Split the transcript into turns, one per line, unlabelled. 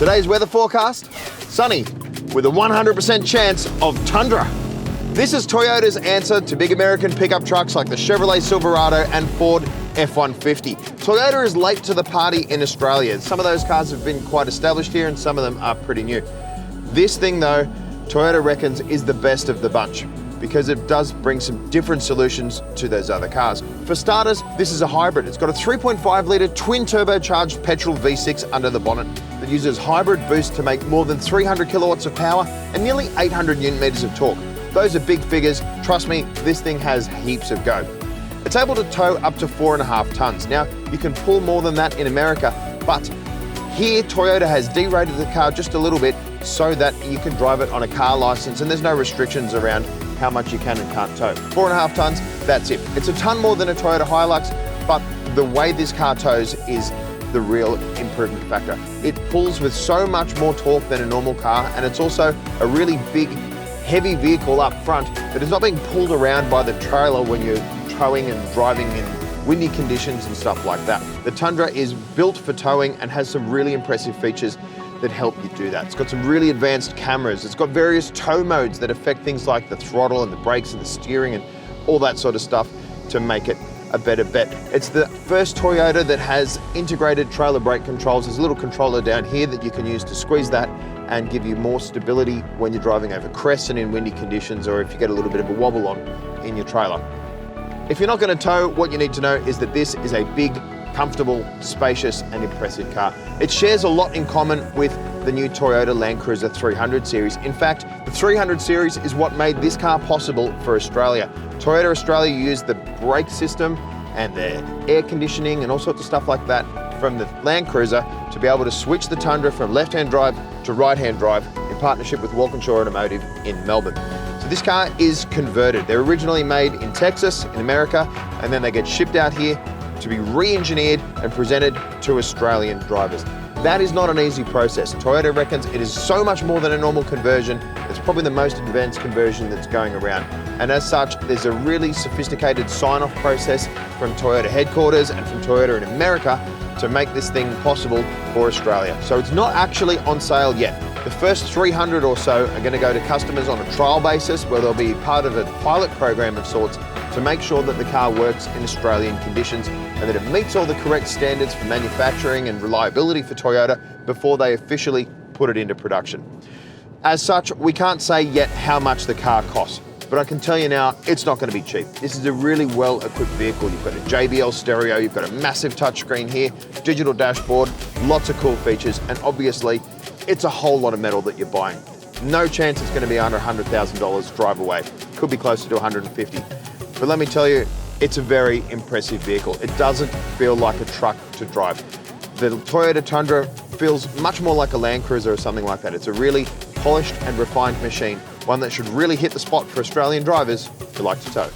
Today's weather forecast, sunny with a 100% chance of tundra. This is Toyota's answer to big American pickup trucks like the Chevrolet Silverado and Ford F-150. Toyota is late to the party in Australia. Some of those cars have been quite established here and some of them are pretty new. This thing though, Toyota reckons is the best of the bunch because it does bring some different solutions to those other cars. For starters, this is a hybrid. It's got a 3.5 litre twin turbocharged petrol V6 under the bonnet that uses hybrid boost to make more than 300 kilowatts of power and nearly 800 newton meters of torque. Those are big figures. Trust me, this thing has heaps of go. It's able to tow up to 4.5 tons. Now, you can pull more than that in America, but here Toyota has derated the car just a little bit so that you can drive it on a car license and there's no restrictions around how much you can and can't tow. 4.5 tons, that's it. It's a ton more than a Toyota HiLux, but the way this car tows is the real improvement factor. It pulls with so much more torque than a normal car, and it's also a really big, heavy vehicle up front that is not being pulled around by the trailer when you're towing and driving in windy conditions and stuff like that. The Tundra is built for towing and has some really impressive features that help you do that. It's got some really advanced cameras. It's got various tow modes that affect things like the throttle and the brakes and the steering and all that sort of stuff to make it a better bet. It's the first Toyota that has integrated trailer brake controls. There's a little controller down here that you can use to squeeze that and give you more stability when you're driving over crests and in windy conditions, or if you get a little bit of a wobble on in your trailer. If you're not going to tow, what you need to know is that this is a big, comfortable, spacious and impressive car. It shares a lot in common with the new Toyota Land Cruiser 300 series. In fact, the 300 series is what made this car possible for Australia. Toyota Australia used the brake system and the air conditioning and all sorts of stuff like that from the Land Cruiser to be able to switch the Tundra from left-hand drive to right-hand drive in partnership with Walkinshaw Automotive in Melbourne. So this car is converted. They're originally made in Texas, in America, and then they get shipped out here to be re-engineered and presented to Australian drivers. That is not an easy process. Toyota reckons it is so much more than a normal conversion. It's probably the most advanced conversion that's going around. And as such, there's a really sophisticated sign-off process from Toyota headquarters and from Toyota in America to make this thing possible for Australia. So it's not actually on sale yet. The first 300 or so are going to go to customers on a trial basis where they'll be part of a pilot program of sorts to make sure that the car works in Australian conditions and that it meets all the correct standards for manufacturing and reliability for Toyota before they officially put it into production. As such, we can't say yet how much the car costs, but I can tell you now, it's not going to be cheap. This is a really well-equipped vehicle. You've got a JBL stereo, you've got a massive touchscreen here, digital dashboard, lots of cool features, and obviously, it's a whole lot of metal that you're buying. No chance it's going to be under $100,000 drive away. Could be closer to 150. But let me tell you, it's a very impressive vehicle. It doesn't feel like a truck to drive. The Toyota Tundra feels much more like a Land Cruiser or something like that. It's a really polished and refined machine, one that should really hit the spot for Australian drivers who like to tow.